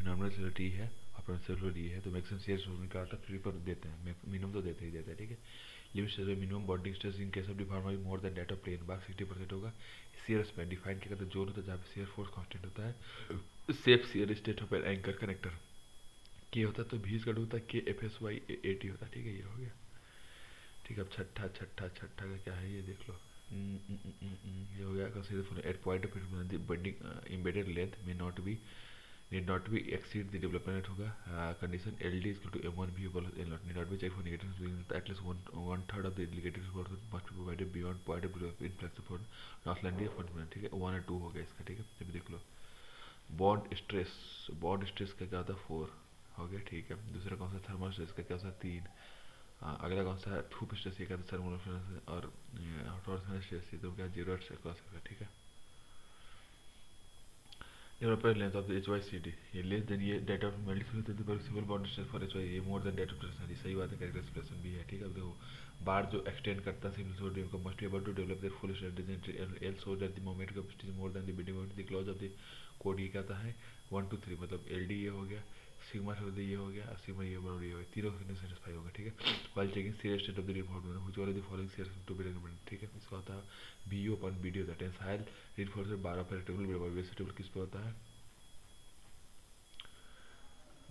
Normal T है और permissible D है, तो मैक्सिमम शियर स्ट्रेस क्या होता है 3 पर देते हैं, मिनिमम तो देते ही देते हैं, ठीक है। Limit stress minimum bonding stress in case of deformation more than that of plane बार 60% होगा। शियर स्पैन डिफाइन क्या करते हैं, जोन होता है जहाँ पे शियर फोर्स कांस्टेंट होता है। Safe shear state of anchor connector के होता है, तो भी इसका होता है के F S Y A T होता है, ठीक है। ये हो गया, ठीक है। अब छठा छठा छठा का क्या है ये देख लो। ये हो गया consider at point of bending embedded length में not be need not be exceed the development होगा। condition LD is equal to M1 V equal to L naught, need not be checked for negatives being at least one third of the negative force must be provided beyond point of inflexible for Northlandia fundamental, ठीक है। 1 और 2 हो गया इसका, ठीक है। अभी देख लो बॉन्ड स्ट्रेस का क्या होता है 4 हो गया, ठीक है। दूसरा कौन सा थर्मल स्ट्रेस का क्या होता है 3। अगला कौन सा ठूप स्ट्रेस ये का थर्मल और टॉर्सनल स्ट्रेस ये तो क्या 0 क्रॉस होगा, ठीक है। European length of the HYCD ये लेस देन ये डेटा ऑफ मेल्टिसिबल बॉन्ड स्ट्रेस फॉर HY ये more than data of transfer, सही बात है, करेक्ट एक्सप्रेशन भी है, ठीक है। अब देखो बार जो एक्सटेंड करता है सिंपल सोडियम का must be able to develop their full strength L so that the moment capacity is more than the building moment, the clause of the code ये क्या था है 1 2 3, मतलब एल डी ये हो गया, सिग्मा ये हो गया और सिग्मा ये बराबर ये हो गया, तीनों से सेटिस्फाई होगा, ठीक है। While checking serious state of the reformation which one of the following serious to be recommended, ठीक है। इसका होता है बीओ अपॉन बीडी होता है टेंसाइल रिइंफोर्समेंट 12 पर रेक्टेंगुलर बेस टेबल किस पे होता है,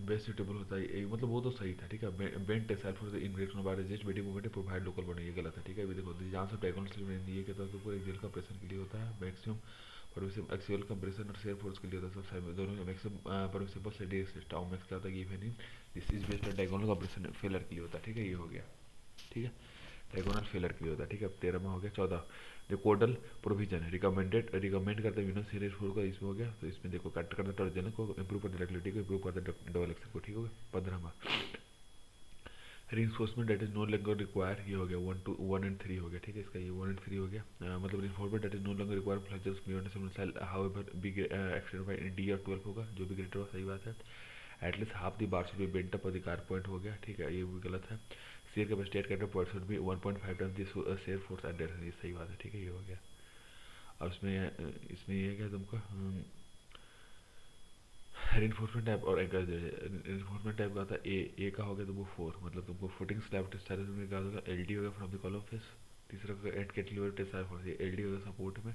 बेस्ट सुटेबल होता है, मतलब वो तो सही था, ठीक है। Bent tensile force in reaction by resist body movement provide local bonding ये गलत है, ठीक है। अभी देखो जहाँ से डायगोनल ये कहता है कि पूरे एक्सियल कंप्रेशन के लिए होता है मैक्सिमम परमिसिबल एक्सियल कंप्रेशन और शेयर फोर्स के लिए होता है सब सेम दोनों maximum permissible steady tau max क्या होता है given in this is based on diagonal compression failure के लिए होता है, ठीक है। ये हो गया, ठीक है, डायगोनल फेलर के लिए होता है, ठीक है। अब 13 में हो गया। 14 जो कोडल प्रोविजन रिकमेंड करते हैं सीरीज फोर का, इसमें हो गया। तो इसमें देखो कट करता है टॉर्जन को इंप्रूव करता है डक्टिलिटी को इंप्रूव करता है डबल एक्शन को, ठीक हो गया। 15 में reinforcement that is no longer required ये हो गया 1 and 3 हो गया, ठीक है। इसका ये 1 and 3 हो गया, मतलब reinforcement that is no longer required fluctuates beyond a certain cell however big extended by D और 12 होगा, जो भी ग्रेटर हो, सही बात है। At least half the bar should be bent up अधिकार पॉइंट हो गया, ठीक है। ये भी गलत है। Share capacity at character point should be 1.5 times the share force at date, ये सही बात है, ठीक है। ये हो गया। और इसमें ये क्या तुमको रिइंफोर्समेंट टाइप और रिइंफोर्समेंट टाइप का था ए का हो गया तो वो 4, मतलब तुमको फुटिंग स्लैब टेस्ट में क्या होगा एल डी होगा फ्रॉम द कॉलम फेस। तीसरा एट कैंटिलीवर टेस्ट फोर्स ये एल डी होगा सपोर्ट में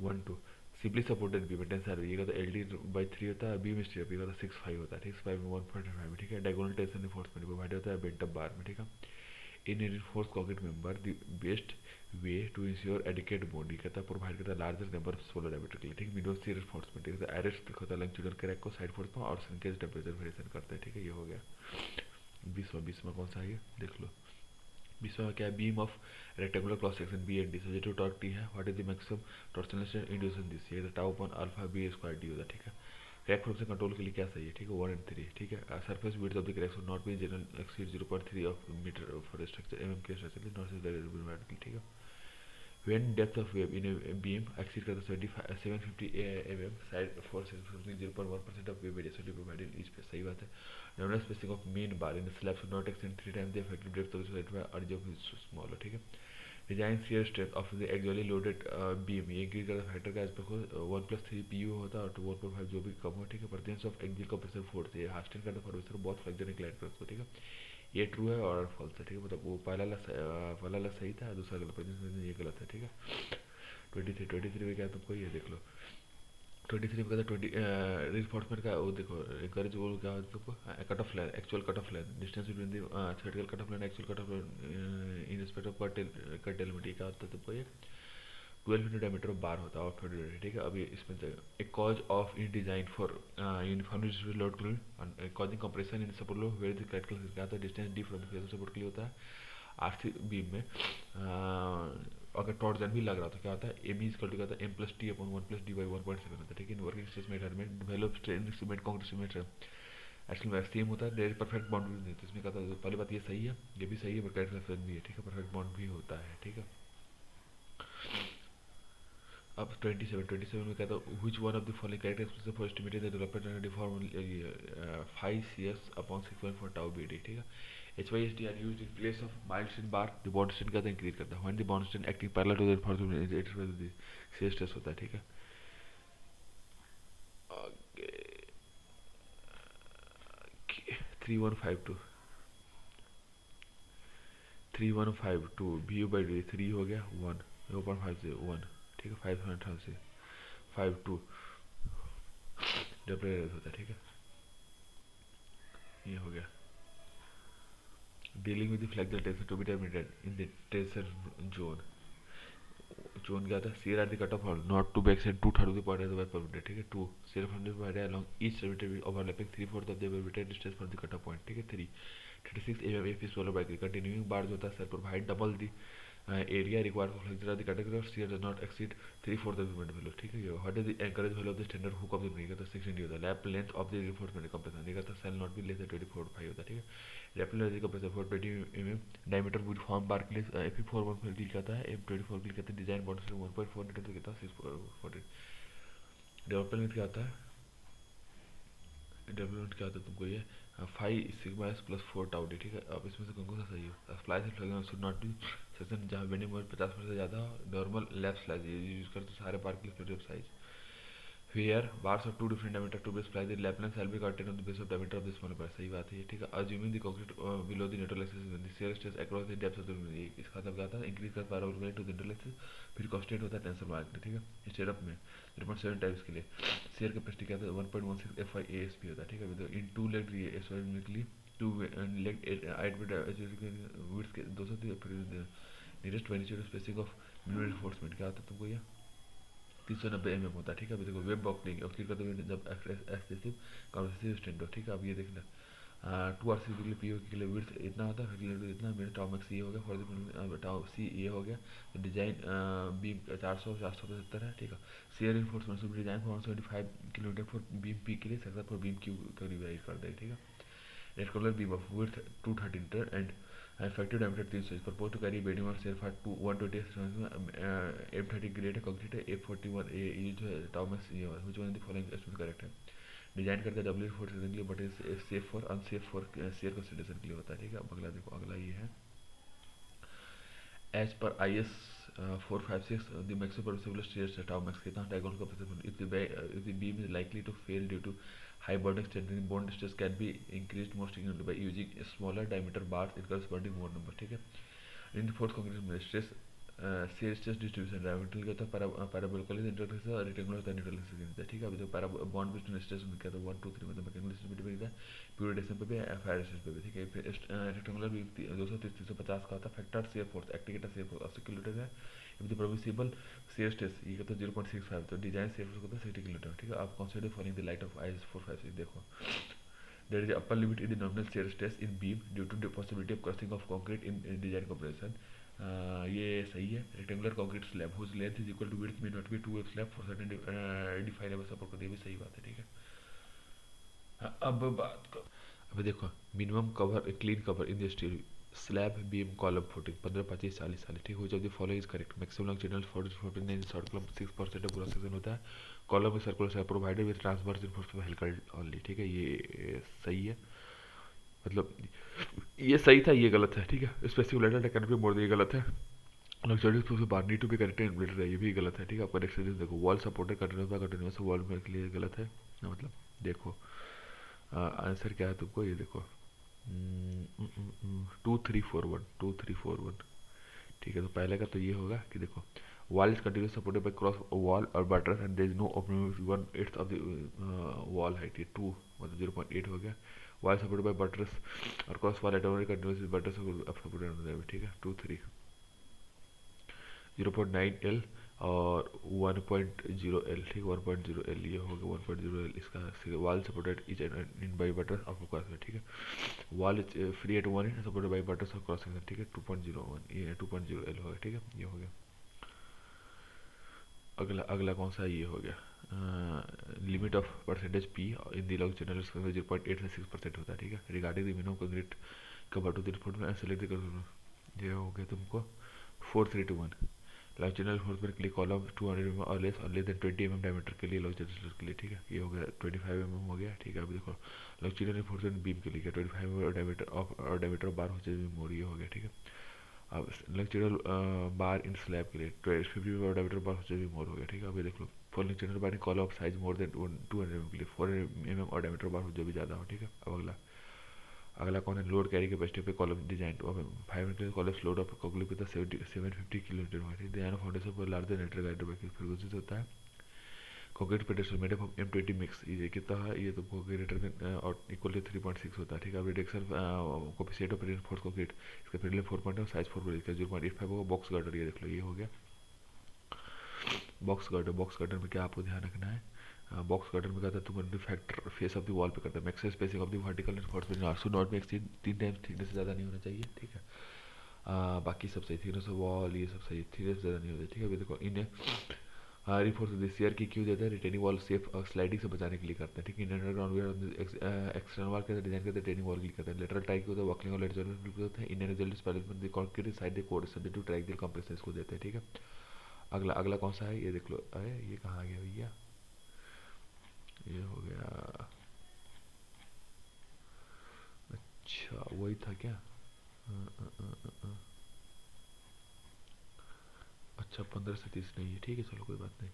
1 2 सिंपली सपोर्टेड बी में टेंसर ये का तो एल डी बाई 3 होता है, बी में स्टेप ये का तो 6 5 होता है, ठीक 5 में 1.5 में, ठीक है। डायगोनल टेंशन रिइंफोर्समेंट प्रोवाइड होता है बेंट अप बार में, ठीक है। इन reinforced concrete member the best way to ensure adequate bonding कहता है प्रोवाइड करता है larger number of solar diameter के लिए, ठीक। मिडल सी रिइंफोर्समेंट कहता है एरेस्ट होता है लंग क्रैक को साइड फोर्स में और सिंकेज टेंपरेचर वेरिएशन करता है, ठीक है। ये हो गया 20 में कौन सा है ये देख लो। 20 क्या है beam of rectangular cross section B and D subject to torque T है, what is the maximum torsional strain induce in this, ये tau upon alpha B square D होता है, ठीक है। क्रैक फ्रैक्चर कंट्रोल के लिए क्या सही है, ठीक है 1 and 3, ठीक है। Surface width of the crack should not be general exceed 0.3 of metre for structure mm के स्ट्रक्चर नॉट इज दैट, ठीक है। When depth of wave in a beam exceed करता 750 mm side force 0.1% of wave area should be provided each pay, सही बात है। Normal spacing of main bar in slab should not extend 3 times the effective depth of the side by अर्ज of small, ठीक है। Design shear strength of the actually loaded beam ये increase करता factor का aspect को 1+3 PU होता है और 1.5 जो भी कम हो, ठीक है। Presence of axial compressor force ये हास्टिंग करता फॉर्मेशन बहुत फ्लेक्चर इंक्लाइन करता है, ठीक है। ये ट्रू है और फॉल्स है, ठीक है। मतलब वो पहला वाला सही था दूसरा गलत, प्रेजेंस ये गलत है, ठीक है। 23 में क्या तुमको ये देख लो। 23 में कहता 20 रिइंफोर्समेंट का वो देखो encourage वो क्या होता है तुमको cut off length actual cut off length distance between the theoretical cut off length actual cut off length in respect of cut element क्या होता है तुमको ये 12 मीटर डायमीटर ऑफ बार होता है ऑफ थ्योरेटिकल, ठीक है। अभी इसमें a cause of in design for uniformly distributed load chlorine causing compression in support लो वेयर द क्रिटिकल क्या होता है distance D from the face support के लिए होता है। आरसी बीम में अगर टॉर्जन भी लग रहा तो क्या होता है एम इज क्या होता है M plus T upon 1+d/1.7 होता है, ठीक है। इन वर्किंग स्ट्रेस मेथड में develop strain cement concrete cement actual में सेम होता है, देयर परफेक्ट बॉन्ड भी नहीं, तो इसमें कहता है पहली बात ये सही है, ये भी सही है, पर कैरेक्टर भी है, ठीक है। परफेक्ट बॉन्ड भी होता है, ठीक है। अब 27 में कहता है which one of the following character expression for estimated the development and deform 5 CS upon 6.4 tau BD, ठीक है। HYSD are used in place of mild strain bar, the bond strain का इंक्रीज करता है when the bond strain acting parallel to the reinforcement it is the shear stress होता है, ठीक है। आगे 3152 3152 VU/D 3 हो गया 1 0.50 1 ठीक है 552 डबल होता है ठीक है। ये हो गया dealing with the flexible tension to be terminated in the tension zone क्या था shear at the cut of not to back side 2/3 of the point as well per meter ठीक है 2 shear from the point along each centimeter overlapping 3/4 of the vertical distance from the cut off point ठीक है 3 36 mm if is followed by the continuing bar जो होता है sir provide double the area required for flexion of the category of shear does not exceed 3/4 of the movement value ठीक है ये what is the anchorage value of the standard hook of the नहीं कहता 6 होता है lap length of the reinforcement compressor नहीं कहता shall not be less than 24.5 होता है ठीक है lap length compressor for 20 mm diameter would form bar के लिए FE41 के लिए कहता है M24 के लिए कहता है डिजाइन बॉन्ड से 1.4 मीटर तो कहता है 640 डेवलपमेंट क्या आता है डेवलपमेंट क्या आता है तुमको ये 5 sigma S plus 4 tau D ठीक है। अब इसमें से कौन सा सही हो splice flexion should not B section जहाँ बेंडिंग मोमेंट 50% से ज़्यादा नॉर्मल लेफ्ट स्लाइस ये यूज करते सारे पार्क के लिए size Here, bars of two different diameter to be supplied. The lap length shall be contained on the base of diameter of the smaller bar. सही बात है ये ठीक है। Assuming the concrete below the neutral axis when the shear stress across the depth of the इसका मतलब क्या था इंक्रीज कर parabolic to the neutral axis फिर कांस्टेंट होता है टेंशन मार्क ठीक है। स्टेरअप में 0.7 टाइम्स के लिए शेयर कैपेसिटी क्या था 1.16 FI ASP होता है ठीक है। In two leg isometrically two leg height width के 230 फिर नियरेस्ट वेनिचुअल स्पेसिंग ऑफ मिनिमम रिफोर्समेंट क्या होता है तुमको ये 390 mm होता है ठीक है। अभी देखो वेब बॉक्लिंग और फिर कहते हैं जब एक्सेसिव कॉन्वेक्सिव स्टेंडो ठीक है। अब ये देखना 2 RC के लिए पीओ के लिए विड्थ इतना होता है फिर इतना मेरे टाउ मैक्स ये हो गया फॉर टाउ सी ये हो गया तो डिजाइन बीम 470 है ठीक है। Shear enforcement design for 175 kilometre for beam P के लिए सकता फॉर बीम क्यू का रिवाइज कर देगा ठीक है। Red colour beam of width 230 metre and effective diameter 300 is proposed to carry bedding और शेयर फाट 120 M30 ग्रेड है कंक्रीट है A41 ये जो है टॉमस ये which one of the following estimate correct है। डिजाइन करते हैं डब्ल्यू फोर के लिए but is safe for unsafe for share consideration के लिए होता है ठीक है। अब अगला देखो अगला ये है as per IS 456 the maximum permissible shear tau max कितना diagonal capacity if the beam is likely to fail due to high bonding strength then bond stress can be increased more significantly by using smaller diameter bars in corresponding more number ठीक है। reinforced concrete में stress shear stress distribution डायमेंटल क्या होता है parabolically interface और rectangular होता है neutral axis के नीचे ठीक है। अभी तो बॉन्ड बिटवीन स्ट्रेस में क्या था 1 2 3 मतलब मैकेनिकल स्ट्रेस भी है प्योर डिस्टेंस पे भी फायर डिस्टेंस पे भी ठीक है। फिर रेक्टेंगुलर भी 230 350 का होता है factor shear force activator shear force 80 kilometre है। If the permissible shear stress ये कहता है 0.65 तो डिजाइन शेयर फोर्स होता है 60 किलोमीटर ठीक है। आप consider following the light of IS 456 देखो there is the upper limit in the nominal shear stress in beam due to the possibility of crushing of concrete in design compression ये सही है। Rectangular concrete slab whose length is equal to width may not be 2 slab for certain definable support को भी सही बात है ठीक है। अब बात कर अब देखो minimum cover clean cover in the steel slab beam column footing 15 25 40 साल ठीक हो। जब the following is correct maximum longitudinal 49 short column 6% पूरा सेक्शन होता है कॉलम में circular slab provided with transverse reinforcement helical only ठीक है। ये सही है मतलब ये सही था ये गलत है ठीक है। स्पेसिफिक लेटर कैनोपी मोड़ ये गलत है। Luxurious proof bar need to be corrected in builder ये भी गलत है ठीक है। आपका नेक्स्ट देखो वॉल सपोर्टेड कंटिन्यूस वॉल में के लिए गलत है मतलब देखो आंसर क्या है तुमको ये देखो 2341 ठीक है। तो पहले का तो ये होगा कि देखो wall is continuously supported by cross wall or buttress and there is no opening 1/8 of the wall height ये 2 मतलब 0.8 हो गया। wall supported by buttress और cross wall at only continuously buttress supported on the ठीक है 2 3 0.9 L और 1.0 L ठीक 1.0 L ये हो गया 1.0 L इसका wall supported each in by buttress of cross में ठीक है। wall is free at one end supported by buttress of cross section ठीक है 2.01 ये 2.0 L हो गया ठीक है ये हो गया। अगला कौन सा ये हो गया limit of percentage P in the long channel 0.8 से 6% होता है ठीक है। Regarding the minimum concrete cover to the report में सेलेक्ट कर ये हो गया तुमको 4321 लॉन्ग चैनल फोर्समेंट के लिए कॉलम 200 mm और लेस देन 20 mm डायमीटर के लिए लॉन्ग चैनल के लिए ठीक है। ये हो गया 25 mm हो गया ठीक है। अभी देखो लॉन्ग चैनल फोर्समेंट बीम के लिए 25 mm डायमीटर बार हो जाए मोर ये हो गया ठीक है। अब लेक्चरल बार इन स्लैब के लिए 50 डायमीटर बार हो जाए मोर हो गया ठीक है। अभी देख लो for lateral bar in call of size more than 200 mm के लिए 400 mm और डायमीटर बार हो जो भी ज़्यादा हो ठीक है। अब अगला अगला कौन है, लोड कैरी कैपेसिटी पे column design to 500 column load of concrete with 750 kilometre design foundation पर लार्जर नेटर गाइड बैक फिर घोषित होता है। Concrete pedestal made of M20 mix, ये कितना है, ये तुमको ग्रेटर देन और इक्वल टू 3.6 होता है, ठीक है। अब reduction coefficient of reinforce concrete, इसका फिर 4 साइज 4 इसका 0.85 होगा। बॉक्स गार्डर ये देख लो, ये हो गया बॉक्स गार्डर। बॉक्स गार्डर में क्या आपको ध्यान रखना है, बॉक्स गार्डर में कहता है तुम factor face of the wall पे करता है। Maximum spacing of the vertical and horizontal should not be exceed 3 times thickness से ज़्यादा नहीं होना चाहिए, ठीक है। बाकी सब सही, थिकनेस ऑफ वॉल ये सब सही, थिकनेस ज़्यादा नहीं होता, ठीक है। अभी देखो इन रिफोर्स दिस ईयर की क्यों देता है, रिटेनिंग वॉल सेफ स्लाइडिंग से बचाने के लिए करते हैं, ठीक है। अंडरग्राउंड वेयर एक्सटर्नल वॉल के डिजाइन करते हैं, रिटेनिंग वॉल के लिए करते हैं। लेटरल टाइप होता है वर्किंग और लेटरल होता है। In result spelling the concrete side the code subject to track the compressor इसको देते हैं, ठीक है। अगला अगला कौन सा है, ये देख लो, अरे ये कहाँ आ गया भैया, ये हो गया, अच्छा वही था क्या, अच्छा 15 से 30 नहीं है, ठीक है, चलो कोई बात नहीं।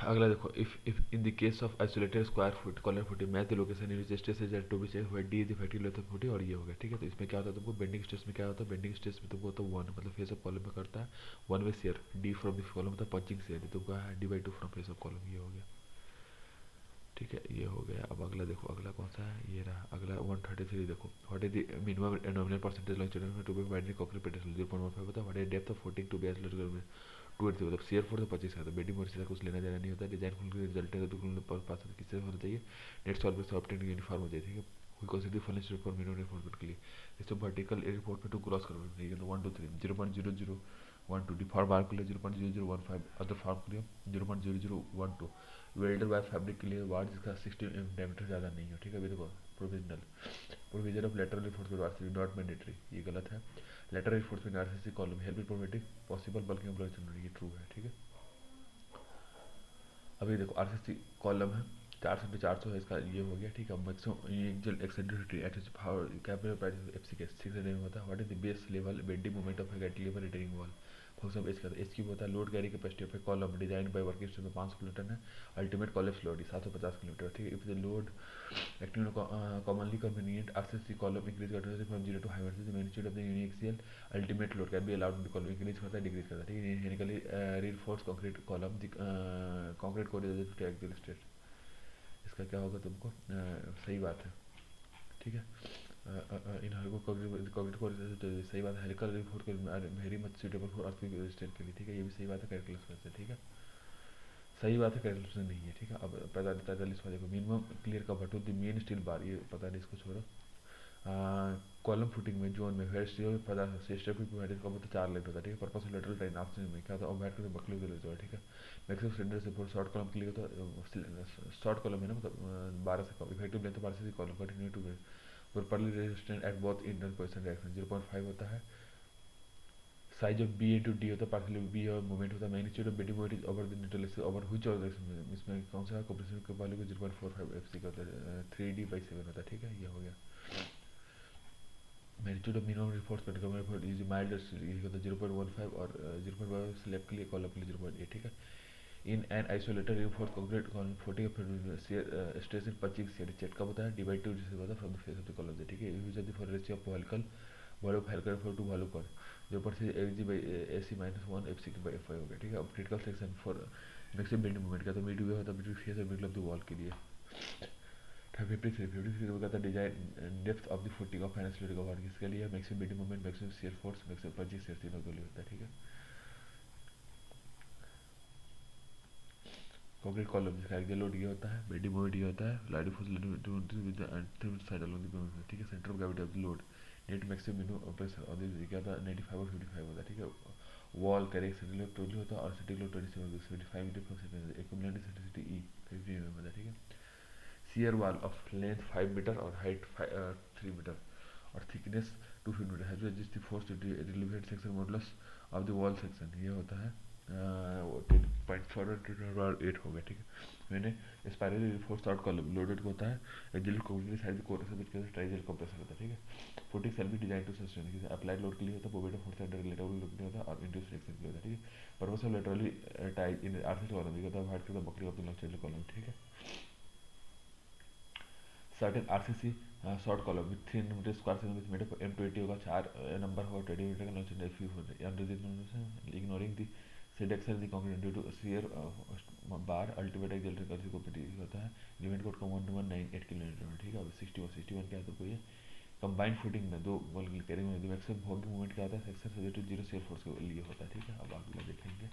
अगला देखो, if in the case of isolated square foot collar footing match the location in which stress is at to be check when D is the effective length of footing, और ये हो गया, ठीक है। तो इसमें क्या होता है तुमको, बेंडिंग स्ट्रेस में क्या होता है, बेंडिंग स्ट्रेस में तुमको तो 1 मतलब फेस ऑफ कॉलम में करता है 1 way shear, D from the column मतलब पंचिंग शेयर, तुमको है डी/2 फ्रॉम फेस ऑफ कॉलम, ये हो गया, ठीक है, ये हो गया। अब अगला देखो, अगला कौन सा है, ये रहा अगला 133। देखो what is the minimum nominal percentage longitudinal to be widening concrete pedestal 0.15 होता है। What is depth of footing to be isolated में 280 मतलब शेयर फोर्स 25 आता है। बेडिंग मोड से कुछ लेना देना नहीं होता, डिजाइन खुल के रिजल्ट है तो पास किससे होना चाहिए, नेट सॉल्व से ऑप्टेन यूनिफॉर्म हो जाए, ठीक है। कोई consider following step for minimum report के लिए इसको वर्टिकल रिपोर्ट में टू क्रॉस करना चाहिए, तो 1 2 3 0.0012 डी फॉर बार के लिए 0.0015, अदर फॉर्म के लिए 0.0012, वेल्डर बाय फैब्रिक के लिए वार्ड जिसका 60 डायमीटर ज़्यादा नहीं हो, ठीक है। अभी देखो provisional provision of lateral refers with RCC not mandatory, ये गलत है। Lateral refers with RCC column help in providing possible bulking of block, ये ट्रू है, ठीक है। अभी देखो आरसीसी कॉलम है 400 है, इसका ये हो गया, ठीक है। मैक्सिमम ये eccentricity at capital price FC के 600 में होता है। What is the base level bending moment of cantilever retaining wall, function of H का एच की होता है। Load carry capacity of column design by working strength 500 kiloton है। अल्टीमेट कॉलेप्स लोड 750 किलोमीटर, ठीक है। If the load acting commonly convenient RCC column increase करते हैं from 0 to high versus the magnitude of the uniaxial ultimate load can be allowed the column increase करता है decrease करता है, ठीक है। Mechanically reinforced concrete column concrete code is to take the state, इसका क्या होगा तुमको, सही बात है, ठीक है। इन हल्को कंक्रीट कोड सही बात है। Helical refers very much suitable for earthquake state के लिए, ठीक है, ये भी सही बात है कैलकुलस में से, ठीक है, सही बात है, कैलकुलस में नहीं है, ठीक है। अब 45 वाले को minimum clear cover to the main steel bar, ये पता नहीं, इसको छोड़ो। कॉलम फुटिंग में जोन में हेड स्टील पता है स्टेप प्रोवाइडेड का मतलब 4 लेट होता है, ठीक है। पर्पस ऑफ लेटरल टाइन ऑप्शन में क्या होता है, बैठ कर बकली के लिए, ठीक है। मैक्सिमम सिलेंडर से शॉर्ट कॉलम के लिए तो शॉर्ट कॉलम है ना, मतलब 12 से कम इफेक्टिव लेंथ 12 से column continue to properly resistant at both inter position direction 0.5 होता है। Size of B into D होता है, पार्शियल बी और मोमेंट होता है। Magnitude of bending moment is over the neutral axis over which of direction, इसमें कौन सा कंप्रेशन के वैल्यू को 0.45 एफसी का होता है, 3D/7 होता है, ठीक है, ये हो गया। मैग्नीट्यूड ऑफ मिनिमम रिफोर्समेंट का मतलब इज माइल्ड ये होता है 0.15 और 0.5 स्लैब के लिए कॉलम के लिए 0.8, ठीक है। In an isolated reinforce concrete column footing stress in punching shear check का होता है /2 जिसे होता है from the face of the column, ठीक है। Use the for ratio of helical volume helical for to volume call जो पर से AC -1 FC के बाई 5 हो गया, ठीक है। अब critical section for maximum bending moment का तो मिड वे होता है बिटवीन फेस और मिडल ऑफ द वॉल के लिए। 53 कहता है design depth of the footing of financial recover किसके लिए, maximum bending moment maximum shear force maximum punching share तीनों के लिए होता है, ठीक है। कंक्रीट कॉलम जिसका एक्सियल लोड ये होता है, बेंडिंग मोमेंट ये होता है, लाइड force with the end side along the payment, ठीक है। Centre of gravity of the load net maximum minimum pressure और दिस क्या था 95 और 55 होता है, ठीक है। वॉल कैरी सेंट्रल लोड 12 होता है और sitting load 27 75 difference equivalent sensitivity E 50 mm होता है, ठीक है। Shear wall of length 5 metre और हाइट 3 मीटर और thickness 2 feet metre has exist the force to relevant section modulus of the wall section, ये होता है 10.4 हो गया, ठीक है। मैंने spiral reinforce short column loaded होता है, एक्सियल कंप्रेसर साइड कोर से बिट के ट्राइजल कंप्रेसर होता है, ठीक है। फुटिंग सेल भी डिजाइन टू सस्टेन किसी अप्लाइड लोड के लिए होता है, provide force under relatable load के लिए होता है और इंड्यूस फ्रिक्शन के लिए होता है, ठीक है। Purpose of laterally ties in RCC column ये होता है hard to the buckling of the long column, ठीक है। Certain RCC short column with 300 metre square centimetre made up M20 होगा, 4 नंबर होगा 20 मीटर का launch and few under ignoring the said एक्सर the concrete due to shear bar ultimate acceleration curve को होता है limit code का 1198 kilometre. ठीक है, अब 61 क्या है तो ये कंबाइंड फुटिंग में दो बॉल कैरिंग में दो मैक्सिमम होगी मूवमेंट क्या होता है section subject to zero shear force के लिए होता है। ठीक है, अब अगला देखेंगे।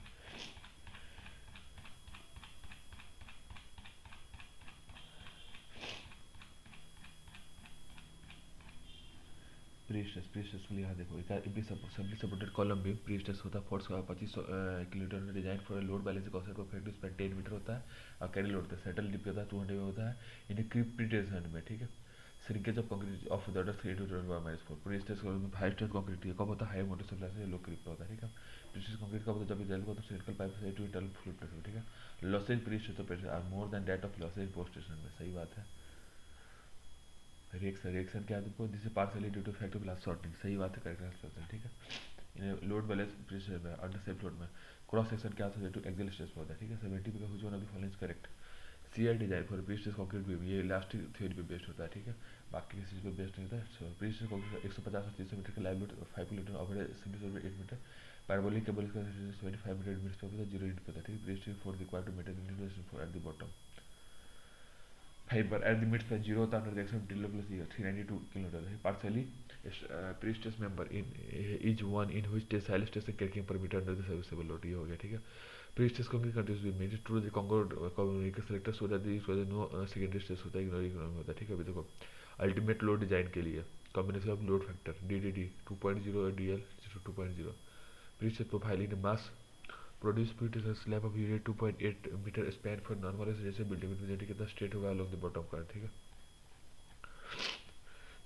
प्री स्ट्रेस के लिए यहाँ देखो simply supported column beam prestress होता है force 2500 kilometre design for load balance concept of effective span 10 metre होता है और कैरी लोड होता है सेटल डिप होता है 200 होता है इन क्रीप प्री टेंशन में। ठीक है, shrinkage of concrete of the order 3 to 12 - 4 pre stress high stress concrete कब होता है हाई मोटर सप्लाई से लो क्रीप होता है। ठीक है, प्री स्ट्रेस कंक्रीट कब होता है जब रेल को तो सिलिकल पाइप से टू इंटरनल फ्लूइड प्रेशर। ठीक है, losses prestress pressure are more than that of losses post station में। सही बात है। रिएक्शन क्या है तुमको this partially due to effective glass sorting. सही बात है, करेक्ट आंसर। ठीक है, लोड बैलेंस प्रेशर में अंडर सेल्फ लोड में क्रॉस सेक्शन क्या होता है टू एक्सियल स्ट्रेस होता है। ठीक है, 70 का which one of the following is correct. CR design for pre stress concrete beam ये इलास्टिक थ्योरी पे बेस्ड होता है। ठीक है, बाकी किसी चीज पे बेस्ड नहीं होता है। प्री स्ट्रेस कंक्रीट 150 और 300 मीटर का live load 5 kilometre over simple 8 metre parabolic cable का 75 मीटर मिनट्स पे होता है 0 यूनिट पे होता है। ठीक है, pre stress force required to maintain the for at the bottom fibre at the mid पे 0 होता है under action drill plus 392 kilometre है partially pre stress member in is one in which tensile stress and cracking पर metre under the serviceable load. ये हो गया। ठीक है, प्री स्ट्रेस को कंट्रीज भी मेड टू द कॉन्गोड selector so that this was no secondary stress होता है इग्नोरिंग होता है। ठीक है, अभी देखो अल्टीमेट लोड डिजाइन के लिए combination of load factor DDD 2.0 और DL 2.0 pre stress profile in mass produce पीट is slab of unit 2.8 metre span for normal जैसे बिल्डिंग में कितना स्ट्रेट होगा अलोंग द बॉटम का। ठीक है,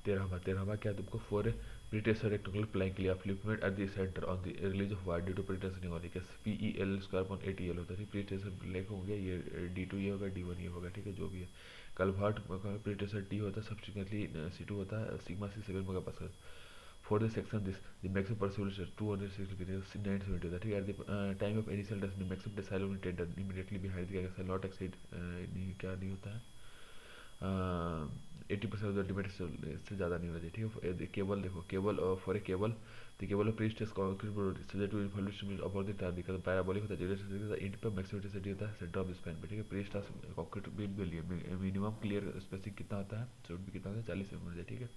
13वां क्या तुमको फॉर प्रीटेंशन रेक्टेंगुलर प्लाइंग के लिए फ्लिपमेंट at the centre on the release of wire due to pretension होने के PEL स्क्वायर अपॉन 8EL होता है। प्रीटेंशन ब्लैक हो गया ये D2 ये होगा D1 ये होगा। ठीक है, जो भी है कलभार्ट प्रीटेंशन T होता है सब्सिक्वेंटली C2 होता है sigma C7 megapascal for the section this the maximum possible stress 260 degrees 970 होता है। ठीक है, at the time of initial test the maximum tensile moment tender immediately behind the axis not exceed नहीं क्या नहीं होता है 80% ऑफ द अल्टीमेट इससे ज़्यादा नहीं होना चाहिए। ठीक है, केबल देखो cable for a cable the cable of pre stress concrete subject to inflation about the time because parabolic होता है जीरो इंड पे मैक्सिमम टेंसिटी होता है सेंटर ऑफ द स्पैन पे। ठीक है, प्री स्ट्रेस कंक्रीट बीम के लिए मिनिमम क्लियर स्पेसिंग कितना होता है शुड भी कितना होता है 40 mm। ठीक है,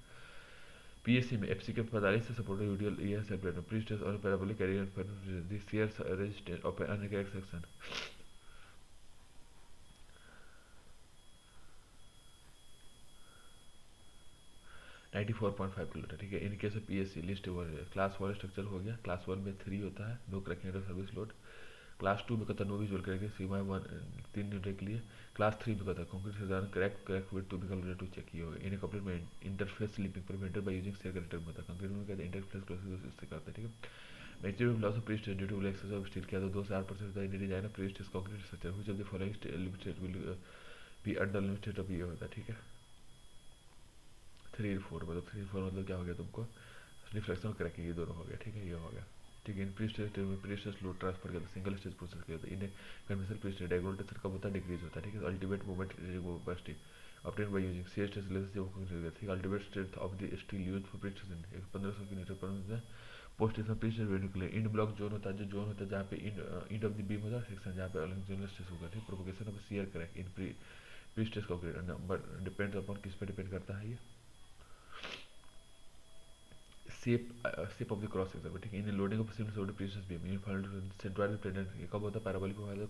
PSC में FC के 45 से सपोर्टेड यूटीएल ये सेपरेट प्री स्ट्रेस और पैराबोलिक कैरियर पर the shear resistance of uncorrect section 94.5 kilometre. ठीक है, in case of PSC list class 1 structure हो गया। क्लास 1 में 3 होता है no cracking service load. Class 2 में कहता है नो विजुअल क्रैकिंग सीमा 1 3 न्यूटन के लिए। क्लास 3 में कहता है कंक्रीट से ज़्यादा crack with to be calculated to check किया होगा। इन्हें कंप्लीट में interface slipping prevented by using shear connector में होता है। कंक्रीट में कहते हैं इंटरफेस क्लोज इससे करते हैं। ठीक है, maturity loss of pre stress due to excess of steel क्या तो 2 से 8% होता है in design of pre stress concrete structure which of the following limited will be under limited of ये होता है। ठीक है, 3 और 4 मतलब 3 4 मतलब क्या हो गया तुमको रिफ्लेक्शन और क्रैकिंग ये दोनों हो गया। ठीक है, ये हो गया। ठीक है, इन प्री स्ट्रेस में प्री स्ट्रेस लोड ट्रांसफर करते हैं सिंगल स्टेज प्रोसेस किया जाता है। इन्हें कन्वेंशनल प्री स्ट्रेस डायगोनल कब होता है डिक्रीज होता है। ठीक है, ultimate moment bursting obtained by using shear stress less than 0.0 ठीक है, ultimate strength of the steel used for prestress 1500 की newton per metre post station prestress venue के लिए इंड ब्लॉक जोन होता है जो जोन होता है जहाँ पे इंड ऑफ द बीम होता है सेक्शन जहाँ पे लॉन्जिट्यूडनल स्ट्रेस होगा। ठीक, propagation of shear crack in pre stress concrete but depends upon किस पे डिपेंड करता है ये shape of the cross section. ठीक है, इन loading of cement sold pre stress beam in final centroid planar ये कब होता है पैराबोलिक प्रोफाइल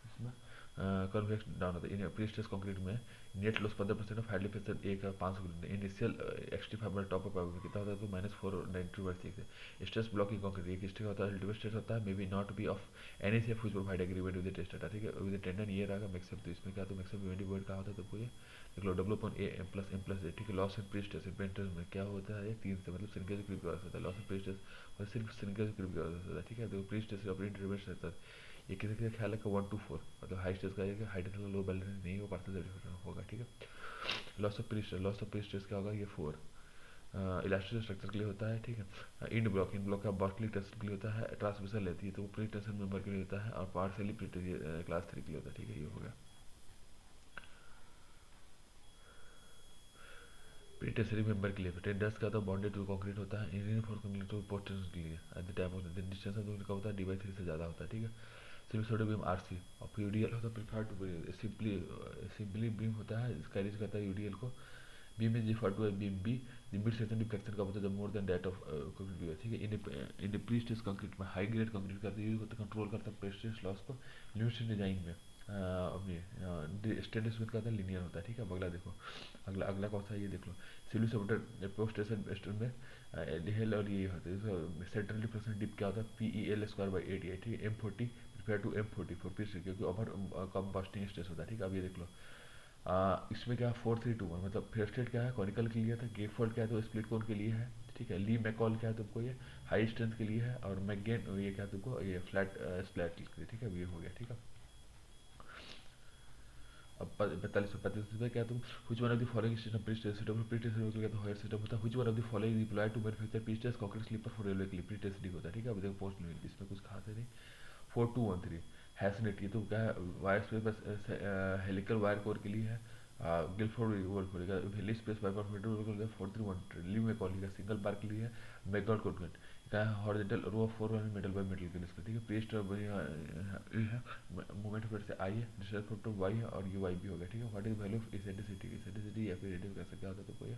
इसमें कन्वेक्स डाउन होता है। इन प्री स्ट्रेस कंक्रीट में net loss 15% of hardly pressure एक 500 इनिशियल एक्सट्री फाइबर टॉप अप कितना होता है तो -492/6 है। स्ट्रेस ब्लॉकिंग कंक्रीट एक स्ट्रेस होता है अल्टीमेट स्ट्रेस होता है may be not be of any shape which provide agreement with the test data. ठीक है, विद द टेंडन ये रहा मैक्सिमम तो इसमें क्या तो मैक्सिमम इवेंट वर्ड का होता है तो पूरे देख लो W/A ठीक है। लॉस इन प्री स्ट्रेस इवेंटर्स में क्या होता है 3 से मतलब सिंगल क्रिप होता है लॉस इन प्री स्ट्रेस और सिर्फ सिंगल क्रिप होता है। ठीक है, तो प्री स्ट्रेस अपनी इंटरवेंशन रहता है ये किसी का ख्याल है कि 1 to 4 मतलब हाई स्ट्रेस का है हाई टेंशन लो बैलेंस नहीं वो पार्सल होगा। ठीक है, लॉस ऑफ प्री स्ट्रेस क्या होगा ये 4 इलास्टिक स्ट्रक्चर के लिए होता है। ठीक है, इंड ब्लॉक का बॉटलिक टेस्ट के लिए होता है ट्रांसमिशन लेती है तो वो प्री टेंशन मेंबर के लिए होता है और पार्शियली क्लास 3 के लिए होता है। ठीक है, ये हो गया। प्री टेंसरी मेंबर के लिए टेंडर्स का तो बॉन्डेड टू कंक्रीट होता है, engineer for concrete to post tension के लिए at the time of the distance of का होता है डी/3 से ज़्यादा होता है, ठीक है। सिमिसोडो बीम आरसी और यूडीएल होता है प्रिफर टू सिंपली बीम होता है, कैरीज करता है यूडीएल को। Beam is refer to beam B the mid section deflection का होता है more than that of concrete, ठीक है। In the pre stress concrete में हाई ग्रेड कंक्रीट का यूज होता है कंट्रोल करता है प्रेस्टेज लॉस को। लिमिटेड डिजाइन में अपनी स्टेट स्मिथ का लीनियर होता है, ठीक है। अब अगला देखो, अगला अगला कौन सा है ये देख लो। सिविल सपोर्टेड पोस्ट स्टेशन में हेल और ये होता है सेंट्रल डिफ्लेक्शन डिप क्या होता है P E L square by 88, ठीक है। M40 prepare to M40 for P क्योंकि ओवर कम बस्टिंग स्ट्रेस होता है, ठीक है। अब ये देख लो इसमें क्या 4-3-2-1 मतलब फेयर स्टेट क्या है कॉनिकल के लिए था, गेप फोल्ड क्या है तो स्प्लिट कोन के लिए है, ठीक है। ली मैकॉल क्या है तुमको ये हाई स्ट्रेंथ के लिए है, और मैगेन ये क्या है तुमको ये फ्लैट स्प्लैट के लिए, ठीक है। ये हो गया, ठीक है। अब 45-35 में क्या तुम which one of the following system pre test system pre test system क्या तो हायर सिस्टम होता है which one of the following deployed to manufacture pre test concrete sleeper for railway के लिए प्री टेस्ट होता है, ठीक है। अब देखो पोस्ट में इसमें कुछ खास है नहीं। 4213 हैसनेट ये तो क्या है वायर स्पेस बस हेलिकल वायर कोर के लिए है। गिलफोर्ड वर्ड खोलेगा वेली स्पेस वायर खोलेगा 4313 ली में खोलेगा सिंगल बार के लिए है। मैगॉल कोटगट क्या है horizontal row of 4 metal by metal के लिए, ठीक है। प्रीस्ट है मूवमेंट फिर से आई है डिस्टेंस फैक्टर वाई है और यू वाई भी हो गया, ठीक है। व्हाट इज वैल्यू ऑफ एसेंटिसिटी या फिर रेडियस कैसे क्या होता है तो कोई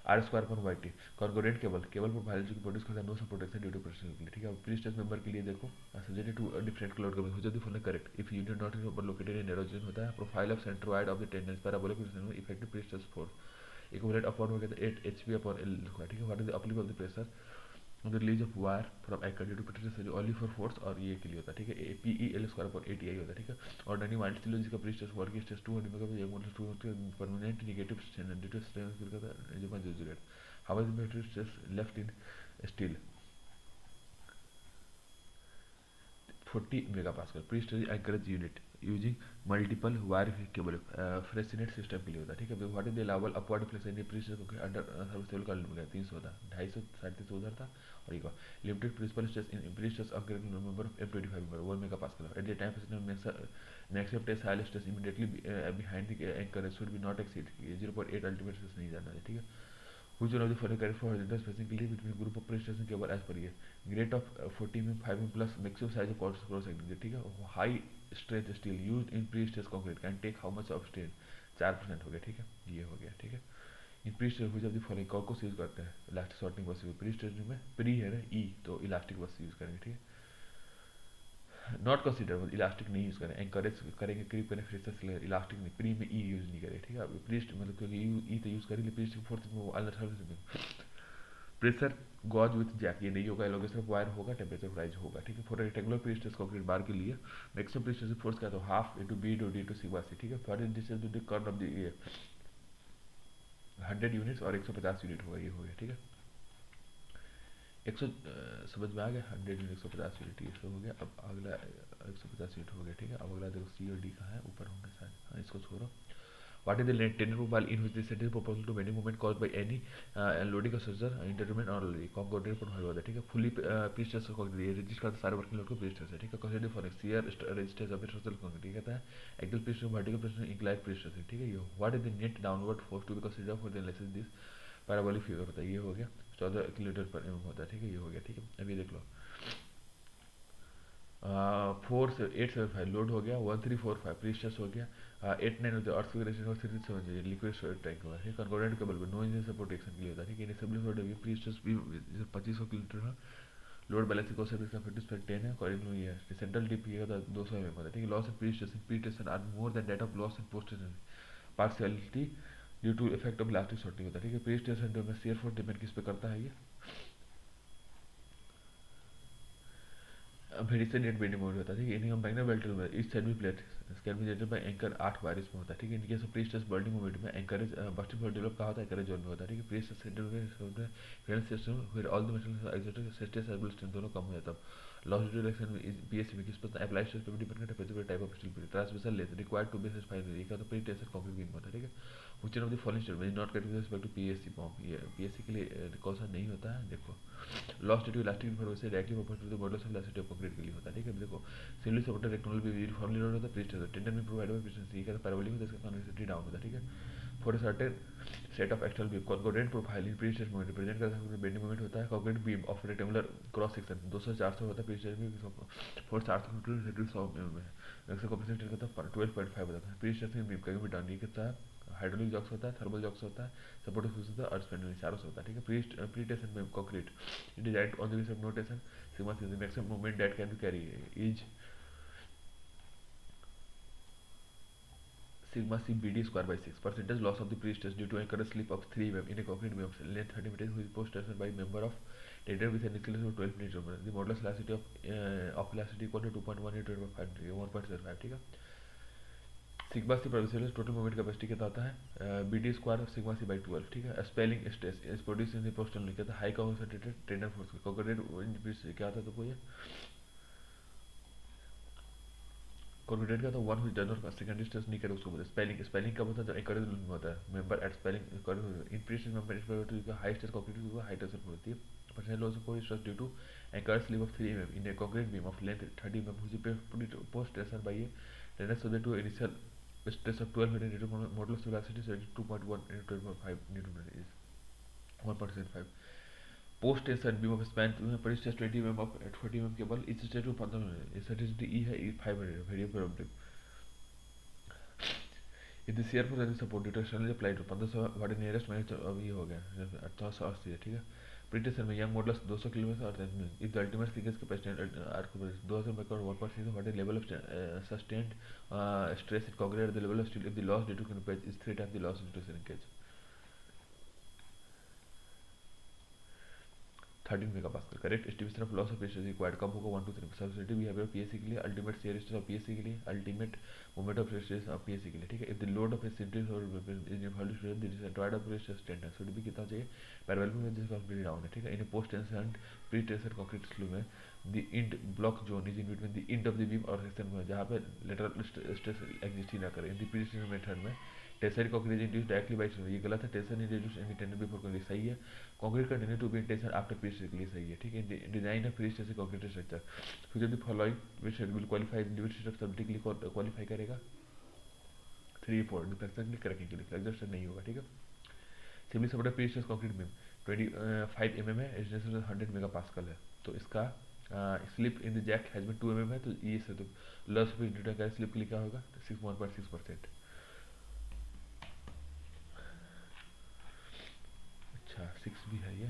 आर स्क्वायर पर वाई टी कॉन्कोडेंट केबल केबल पर बायोलॉजी की प्रोड्यूस करता है नो सपोर्टेशन ड्यू टू प्रेशर के लिए, ठीक है। अब प्री स्टेज मेंबर के लिए देखो suggested to different cloud coming हो जाती है correct if unit not in located in erosion होता है profile of centre wide of the tendons parabolic effective pre stage force equivalent upon हो गया था 8 HP अपॉन L लिखा, ठीक है। What is the uplift of the pressure the release of wire from anchor due to potential only for force और ये के लिए होता है, ठीक है। पी ई एल स्क्वायर पर 80 होता है, ठीक है। और डायनी वाइल्ड स्टिलोजी का प्रीस्टेस वर्क की स्टेज 200 में का एक motor 2 permanent negative strain due to strain फिर का 0.08 how is the stress left in steel 40 megapascal pre stage anchorage unit using multiple wire cable Freyssinet system के लिए होता है, ठीक है। What is the level upward flexibility pre stage को under service level का लिमिट 300 था 250 350 उधर था और ये limited principal stress in pre stage anchorage number of M25 member 1 megapascal at the time facility except test high stress immediately behind the anchor should be not exceed 0.8 ultimate stress नहीं जाना है, ठीक है। Which one of the following correct for horizontal spacing के लिए between group of pressure केवल as per ये grade of 40 में 5 में plus maximum size of cross section, ठीक है। high strength steel used in pre-stressed concrete can take how much of strain 4% हो गया, ठीक है। ये हो गया, ठीक है। In pre stress which of the following कॉर्कोस यूज करते हैं इलास्टिक सॉर्टिंग बस प्री स्ट्रेस में प्री है ना ई तो इलास्टिक बस यूज करेंगे, ठीक है। नॉट कंसिडर इलास्टिक नहीं यूज करें एंकरेज करेंगे क्रीप करें फिर से इलास्टिक नहीं प्री में ई यूज नहीं करें, ठीक है। प्रीस्ट मतलब क्योंकि ई तो यूज करेंगे प्रीस्ट फोर्थ में अलग प्रेशर गॉज विथ जैक ये नहीं होगा एलोगेशन ऑफ वायर होगा टेम्परेचर राइज होगा, ठीक है। For rectangular prestress concrete bar के लिए मैक्सिमम प्रीस्टेस फोर्स क्या तो half into B to D to sigma C, ठीक है। For distance to the curve of the 100 units और 150 यूनिट होगा, ये हो गया, ठीक है। 100 समझ में आ गया 100 यूनिट 150 यूनिट ये सब हो गया। अब अगला 150 यूनिट हो गया, ठीक है। अब अगला देखो सी और डी का है ऊपर होंगे शायद, हाँ इसको छोड़ो। What is the tender profile in which the center is proportional to bending moment caused by any loading of structure intermittent or concordant profile होता है, ठीक है। फुली प्रीस्ट्रेस कंक्रीट ये रजिस्टर करता है सारे वर्किंग लोड को प्रीस्ट्रेस है, ठीक है। Consider for shear resistance of structural concrete कहता है axial prestress vertical prestress inclined prestress है, ठीक है। ये what is the net downward force to be consider for the analysis this parabolic figure होता है, ये हो गया 14 किलोमीटर पर एम होता है, ठीक है। ये हो गया, ठीक है। अभी देख लो 4875 लोड हो गया 1345 प्रीस्ट्रेस हो गया 89 होता है अर्थ फिगरेशन और 37 लिक्विड टैंक हुआ है कंकोनेंट केबल पे नो इंजन सपोर्ट एक्शन के लिए होता है, ठीक है। इनेबल फॉर डेवी प्रीस्ट्रेस भी 2500 किलोमीटर है लोड बैलेंसिंग कॉस्ट इसका 50/10 है कॉइल ये है सेंट्रल डिप ये होता है 200 mm होता है, ठीक है। Loss in prestress are more than that of loss in post tension partiality due to effect of elastic shorting होता है, ठीक है। प्रीस्ट्रेस में शियर फोर्स डिपेंड किस पे करता है ये भेडिसन नेट बेंडिंग मोड होता है, ठीक है। इनिंग मैग्नेट बेल्ट में इस साइड भी plate can be generated by anchor 8 बार इसमें होता है, ठीक है। In case of prestress burning moment में एंकरेज बस्टिंग फॉर डेवलप कहा होता है एंकरेज जोन में होता है, ठीक है। प्रीस्ट्रेस सेंटर में फ्रेंड सिस्टम फिर all the material exotic stress able strength दोनों कम हो जाता है। लॉस ड्यू रिएक्शन में पीएससी में किस पर अप्लाई स्ट्रेस पे डिपेंड करता है specific type of steel transversal length required to be satisfied ये का तो प्री टेंशन कंक्रीट बीम होता है, ठीक है। Which of the following statement not correct with respect to PSC form ये पीएससी के लिए कौन सा नहीं होता है देखो loss due to elastic information directly proportional to the modulus of elasticity of concrete के लिए होता है, ठीक है। देखो सिविल सपोर्टेड रेक्टेंगुलर भी यूनिफॉर्मली लोड होता है प्रीस्ट्रेस टेंडर में प्रोवाइड बाय प्रीस्ट्रेस ये का पैराबोलिक होता है इसका कन्वेक्सिटी डाउन होता है, ठीक है। For certain set of external beam concordant profile in pre stress moment represent करता है बेंडिंग मोमेंट होता है concrete beam of rectangular cross section 200-400 होता है प्री स्ट्रेस में फॉर 400 से 100 में एक्सेल कॉम्प्रेशन करता है 12.5 होता है प्री स्ट्रेस में बीम का भी डाउन ये कितना है हाइड्रोलिक जॉक्स होता है थर्मल जॉक्स होता है सपोर्टिव फोर्स होता है और स्पैंडल चारों से होता है ठीक है प्री टेंशन में concrete it is right on the basis of no tension sigma C the maximum moment that can be carry is sigma c bd square by 6 percentage loss of the pre-stress due to a current slip of 3 mm in a concrete beam length 30 meters who is post tension by member of later with a nucleus of 12 mm the modulus elasticity of elasticity equal to 2.1 into 1.05 ठीक है sigma C produce total moment capacity कितना आता है B D square sigma C by 12 ठीक है spelling stress is produce in the postal कहता है high concentrated tender force concrete क्या आता है तो कोई कॉन्फिडेंट का तो वन हुई डन और सेकेंडरी स्ट्रेस नहीं करे उसको बोलते स्पेलिंग स्पेलिंग कब होता है जब एनकरेज में होता है member at spelling in prestress member इस पर तो हाई स्ट्रेस कॉन्क्रीट को हाई टेंशन होती है percent loss of stress due to anchor slip of 3 mm in a concrete beam of length 30 mm which पे post tension by a tender subject to initial stress of 12 mm into modulus velocity so 2.1 into 12.5 newton is 1.75 post tension beam of span per stress 20 mm of 40 mm cable each stress to 15 mm eccentricity e है 500 variable problem if the shear force and support due to externally applied to 1500 what is nearest minus अब ये हो गया 1880 है ठीक है pretension में Young modulus 200 kilometre और इफ द अल्टीमेट स्लिंगेज capacity are 2000 mega 1.6 what is level of sustained stress it congregate at the level of steel if the loss due to crimpage is 3 times the loss due to shrinkage 13 megapascal correct estimation of loss of pressure required कब होगा 1 to 3 सब्सिट्यूटिव behaviour PSC के लिए ultimate shear stress of PSC के लिए ultimate moment of stress of PSC के लिए ठीक है if the load of a सिंट्रिस और is involve to the required of pressure standard should be कितना चाहिए पैरेलल में जिसका कंप्लीट डाउन है ठीक है in post tension pre tension concrete स्लू में the end block zone is in between the end of the beam और सेक्शन में जहां पे लेटरल स्ट्रेस एग्जिस्ट ही ना करे in the pre tension method में tension concrete induce directly by ये गलत है tension induce in tender before concrete सही है concrete continue to be in tension after pre stress के लिए सही है ठीक है design of pre stress concrete structure फिर जब following which will qualify individual structure के लिए क्वालीफाई करेगा 3-4 डिफ्लेक्शन के क्रैकिंग के लिए फ्लेक्चर नहीं होगा ठीक है similar supported pre stress concrete में 25 mm है रेजिस्टेंस 100 मेगापास्कल है तो इसका slip in the jack has been 2 mm है तो ये से तो लॉस ऑफ ड्यूटा का स्लिप के लिए क्या होगा 1.6%। अच्छा 6 भी है ये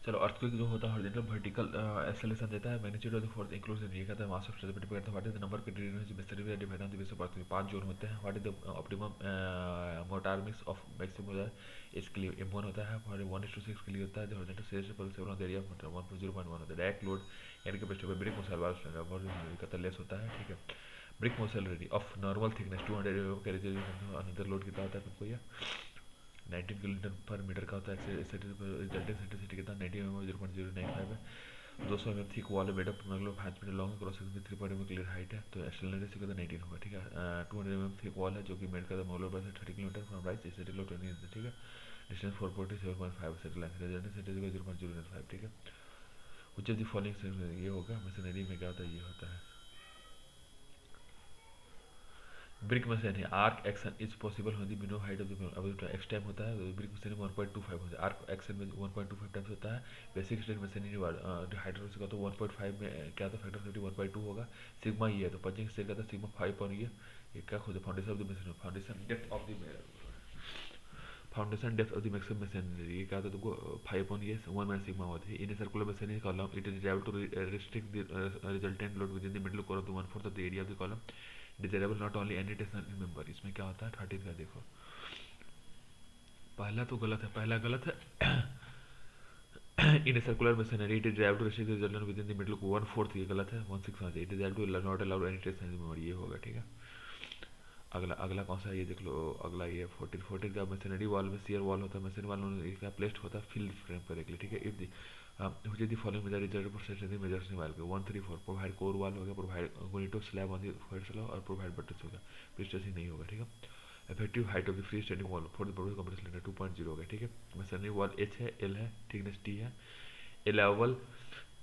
चलो अर्थक्वेक जो होता है हॉरिजॉन्टल वर्टिकल एक्सेलरेशन देता है magnitude of the force includes in ये कहता है मास ऑफ स्ट्रेस डिपेंड करता है what is the number of continuous मिस्टेरियल divide on the base of earthquake 5 zone होते हैं what is the optimum mortar mix of maximum होता है इसके लिए M1 होता है और 1:6 के लिए होता है जो हॉरिजॉन्टल स्ट्रेस पर सेवन ऑफ द एरिया 1.0.1 होता है डायरेक्ट लोड यानी कि पेस्टो पे ब्रिक मसल वाला स्ट्रेंथ और कहता है लेस होता है ठीक है brick masonry of normal thickness 200 mm carry another load कितना होता है तुमको ये 19 किलोमीटर पर मीटर का होता है रिजल्टेंट सेंट्रिसिटी कितना 90 mm 0.095 है 200 mm थिक वॉल है मेड अप मतलब 5 मीटर लॉन्ग क्रॉस सेक्शन में 3 mm क्लियर हाइट है तो एक्सटर्नल रेडियस कितना 19 होगा ठीक है 200 mm थिक वॉल है जो कि मेड का मोलर बस 30 kilometre from right static load 20 ठीक है distance 447.5 set line resultant centricity 0.095 ठीक है व्हिच ऑफ द फॉलोइंग ये होगा मशीनरी में क्या होता है ये होता है ब्रिक मशीन है आर्क एक्शन इज पॉसिबल होती है बिनो हाइट ऑफ द अब एक्स टाइम होता है ब्रिक मशीन में 1.25 होता है आर्क एक्शन में 1.25 टाइम्स होता है बेसिक स्ट्रेस मशीनरी हाइड्रोलिक का तो 1.5 में क्या था फैक्टर सेफ्टी 1.2 होगा सिग्मा ये है तो पंचिंग स्ट्रेस का था सिग्मा 5 और ये क्या खुद foundation of the machine foundation depth of the foundation depth of the maximum machinery ये क्या था तुमको 5 ऑन ये 1 माइनस सिग्मा होती है in a circular machinery column it is able to restrict the resultant load with in the middle core of the 1/4 of the area of the column desirable not only any tension in member इसमें क्या होता है 13 का देखो पहला तो गलत है पहला गलत है in circular machinery it is drive to restrict the resultant with in the middle 1/4 ये गलत है 16 आ जाए it is drive to not allow any tension in member ये होगा ठीक है अगला अगला कौन सा है ये देख लो अगला ये 14 का मशीनरी वॉल में शियर वॉल होता है मशीन वॉल में क्या प्लेस्ड होता है फिल फ्रेम करने के लिए ठीक है if the which is the following measure reserved for stationary measures in wall 1 3 4 provide core wall हो गया प्रोवाइड गोनिटो slab on the first slab और प्रोवाइड बटन्स हो गया प्रीस्ट्रेसिंग नहीं होगा ठीक है effective height of the free standing wall for the produce compress cylinder 2.0 हो गया ठीक है मशीनरी वॉल H है L है थिकनेस T है अलाउबल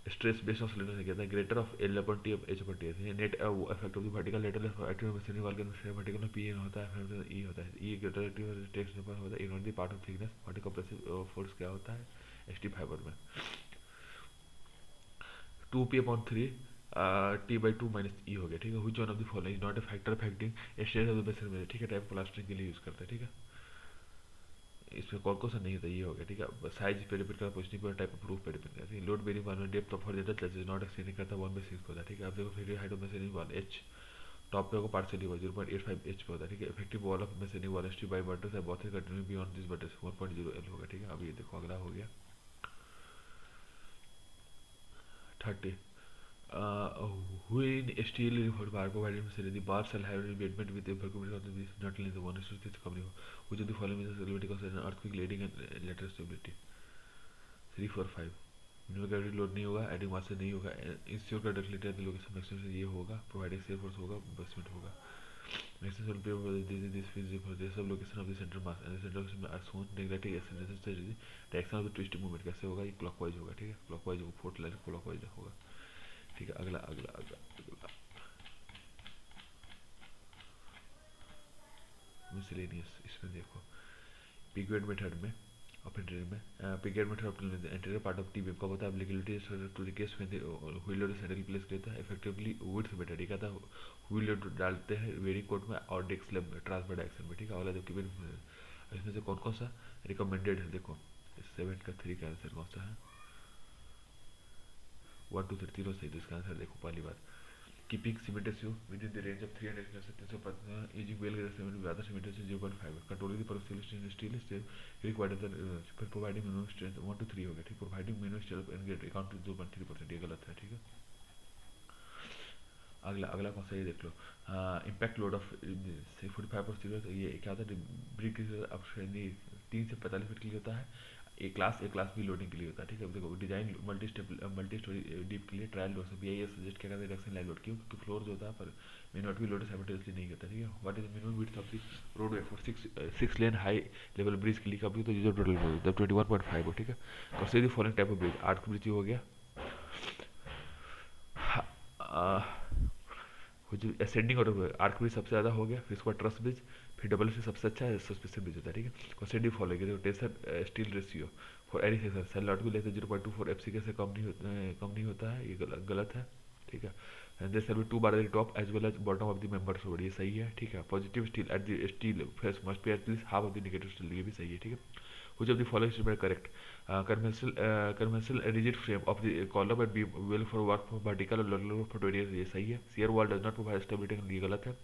स्ट्रेस बेस्ड ऑसिलेटर से कहता है greater of L upon T H upon T है net effect of the vertical lateral active machinery wall के वर्टिकल में पी होता है फिर ई होता है ई ग्रेटर एक्टिव टेक्स्ट पर होता है ignore the part of thickness vertical compressive force क्या होता है एसटी फाइबर में 2p/3 T by two minus E हो गया ठीक है which one of the following is not a factor affecting stress of the basin में ठीक है टाइप प्लास्टिक के लिए यूज करते हैं ठीक है इसमें कौन सा नहीं होता ये हो गया ठीक है साइज पे डिपेंड करता पोजिशनिंग पर टाइप ऑफ प्रूफ पे डिपेंड करता है लोड बेरिंग वाल में depth of horizontal chest is not exceeding करता 1/6 होता है ठीक है आप देखो फिर height of masonry wall H top पे होगा पार्शियली हुआ 0.85 एच पे होता है ठीक है effective wall of masonry wall S T by buttress है बहुत continue beyond this buttress 1.0 L होगा ठीक है अब ये देखो अगला हो गया 30 when steel reinforced bar provided facility bar shall have embeddment with a percussive of the not only the one is to company which of the following is related cause an earthquake leading and lateral stability 3 4 5 minimum gravity load नहीं होगा adding mass से नहीं होगा ensure का ductility of the location maximum से ये होगा providing safe force होगा बेसमेंट होगा maximum will pay for this physical for this सब location of the centre mass and centre of आर सोन नेगेटिव एक्सेलरेशन से direction of the twisting movement कैसे होगा ये क्लॉकवाइज होगा ठीक है क्लॉकवाइज होगा फोर्थ लाइन क्लॉकवाइज होगा ठीक है अगला अगला अगला अगला मिसलेनियस इसमें देखो पिगवेट मेथड में अपने में Pigeaud method of interior part of T beam का होता है applicability to the case when the wheel load centre place करता है इफेक्टिवली विड्थ मेथड ये कहता है व्हील लोड डालते हैं वेरिंग कोड में और डेक स्लैब में ट्रांसफर डायरेक्शन में ठीक है अगला देखो इसमें से कौन कौन सा रिकमेंडेड है देखो 7 का 3 का आंसर कौन सा है 1 2 3 तीनों सही तो इसका आंसर देखो पहली बात keeping cements you with in the range of 300 से 315 using well grade cement with other cements 0.5 controlling the persistent steel steel required फिर प्रोवाइडिंग मिनिमम स्ट्रेंथ 1 to 3 हो गया ठीक providing minimum strength and get account 0.3% ये गलत है ठीक है अगला अगला कौन सा ये देख लो इम्पैक्ट लोड ऑफ 45% ये क्या होता है ब्रिक अब 3 से 45 फीट के लिए होता है ए क्लास बी लोडिंग के लिए होता है ठीक है देखो डिजाइन मल्टी स्टोरी डीप के लिए ट्रायल लोड से बीआईएस सजेस्ट क्या करता है रिडक्शन लाइन लोड क्यों क्योंकि फ्लोर जो होता है पर मे नॉट बी लोड साइमल्टेनियसली नहीं होता ठीक है what is minimum width of the roadway for 6 lane high level bridge के लिए कभी तो जो टोटल हो 21.5 हो ठीक है consider the following type of bridge arch bridge हो गया असेंडिंग ऑर्डर आर्क ब्रिज सबसे ज़्यादा हो गया फिर उसके बाद ट्रस ब्रिज फिर डबल से सबसे अच्छा सस्पेंशन ब्रिज होता है ठीक है कंसेंडिव फॉलो करिए tensor steel ratio for any section shall not भी लेते 0.24 एफसी से कम नहीं होता है ये गलत है ठीक है and there will be 2 bar at the top as well as bottom of the members ये सही है ठीक है positive steel at the steel face must be at least half of the negative steel ये भी सही है ठीक है which of the following statement correct conventional rigid frame of the column and beam will for work for vertical और lateral for 20 years ये सही है shear wall does not provide stability ये गलत है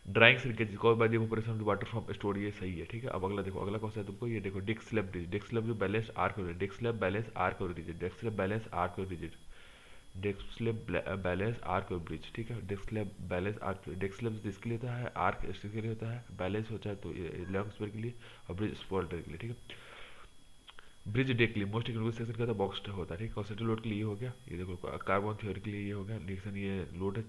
drawing shrinkage cause by the evaporation of the water from store ये सही है ठीक है अब अगला देखो अगला कौन सा है तुमको ये देखो disc slab bridge disc slab जो बैलेंस आर्क हो डिस्क स्लैब बैलेंस आर्क और rigid disc slab balance arch और rigid disc slab balance arch और ब्रिज ठीक है disc slab balance arch disc slab इसके लिए होता है आर्क इसके लिए होता है बैलेंस होता है तो लॉन्ग स्पेयर के लिए और ब्रिज स्पॉल्टर के लिए ठीक है ब्रिज डेक के लिए मोस्ट इकोनॉमिक सेक्शन का बॉक्स होता है ठीक है कॉन्सेंट्रेट लोड के लिए ये हो गया ये देखो कार्बन थ्योरी के लिए ये हो गया निक्सन ये लोड है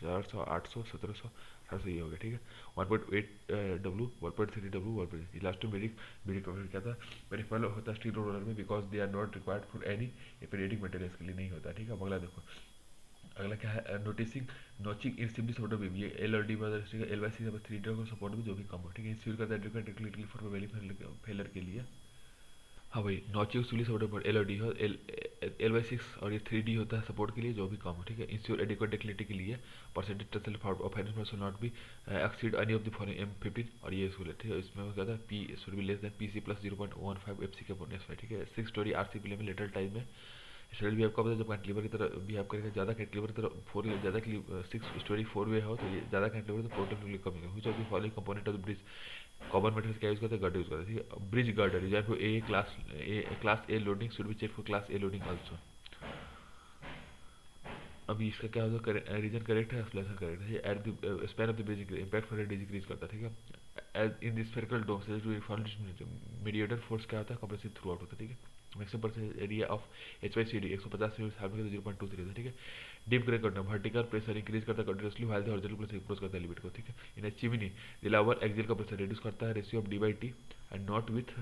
400 800 1700 1800 ये हो गया ठीक है 1.8 डब्ल्यू 1.3 डब्ल्यू 1.3 लास्ट में बेरिक प्रोफिट क्या था पेरिफेरल होता है स्टील रोलर में because they are not required for any periodic materials के लिए नहीं होता ठीक है अब अगला देखो अगला क्या है noticing notching in simply support beam ये एल और डी में L Y C three D को सपोर्ट भी जो भी कम हो ठीक है इंस्यूर करता है फॉर वैली फेलर के लिए हाँ भाई नॉचिंग सिली सपोर्ट पर एल और डी हो एल वाई 6 और ये 3D होता है सपोर्ट के लिए जो भी काम हो ठीक है इंश्योर एडिक्वेट डेक्लिटी के लिए percentage tussle of finance not be exceed any of the following M15 और ये इसको लेते हैं इसमें क्या था P should be less than PC plus 0.15 FC के अपॉन एस ठीक है 6 स्टोरी आरसी प्ले में लेटर टाइम में स्टोरी बिहेव कब जब कैंटिलीवर की तरह बिहेव करेगा ज़्यादा कैंटिलीवर की तरह 4 ज़्यादा 6 स्टोरी 4 वे हो तो ये ज़्यादा कैंटिलीवर तो पोर्टल कम है which of the following component of the bridge common method क्या यूज करते हैं गर्ड यूज करते हैं ठीक है bridge girder use for a class A loading should be check for class A loading also अभी इसका क्या होता है रीजन करेक्ट है एक्सप्लेनेशन करेक्ट है at the span of the bridge impact for decrease करता है ठीक है as in the spherical dome से मीडिएटर फोर्स क्या होता है कंप्रेसिव थ्रू आउट होता है ठीक है maximum percent area of H Y C D 150 से सामने का 0.23 था ठीक है डीप ग्रे करना वर्टिकल प्रेशर इंक्रीज करता है continuously while the horizontal pressure improve करता है लिमिट को ठीक है in a chimney the lower axial का प्रेशर रिड्यूस करता है ratio of D by T and not with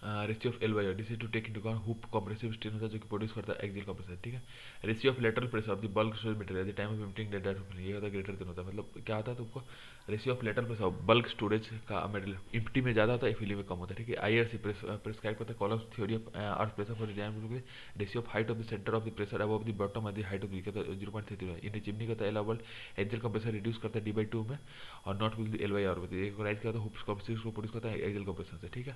ratio of L by R, this is to take into account hoop compressive strain होता है जो कि प्रोड्यूस करता है axial compressor, ठीक है। Ratio of lateral pressure of the bulk storage material at the time of emptying the data, ये होता है ग्रेटर देन होता है, मतलब क्या होता है तुमको, ratio of lateral pressure bulk storage का मटेरियल इम्प्टी में ज़्यादा होता है, फिलिंग में कम होता है, ठीक है। आईआरसी प्रिस्क्राइब करता है columns theory of earth pressure for example, ratio of height of the centre of the pressure above the bottom of the height of the 0.33 in chimney का एल अवर्ल्ड एक्सियल कंप्रेसर रिड्यूस करता है डी/2 में और not will L by R में, एक rise करता है हुप्स कंप्रेसर को प्रोड्यूस करता है एक्सियल कंप्रेसर से, ठीक है।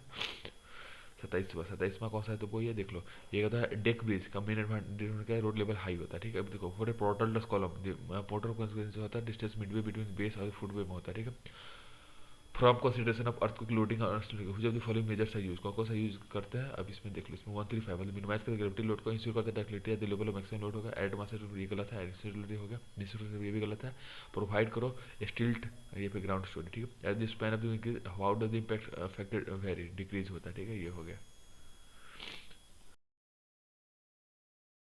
27वां कौन सा है तो वो ये देख लो, ये कहता है डेक ब्रिज का मेन एडवांटेज क्या है, रोड लेवल हाई होता है, ठीक है। अभी देखो for a portal dust column portal consequence होता है डिस्टेंस मिडवे बिटवीन बेस और फुटवे में होता है, ठीक है। From consideration of earth loading और जब द फॉलोइंग मेजर्स है यूज, कौन सा यूज करते हैं अब इसमें देख लो, इसमें 135 मतलब मिनिमाइज कर ग्रेविटी लोड को इंश्योर करता है, directly the level of maximum load होगा, एड मास ये गलत है, एक्सीलरेटिविटी हो गया, निश्चित ये भी गलत है, प्रोवाइड करो स्टिल्ट ये पे ग्राउंड स्टोरी, ठीक है। At the span of the increase how does the impact affected very decrease होता है, ठीक है, ये हो गया।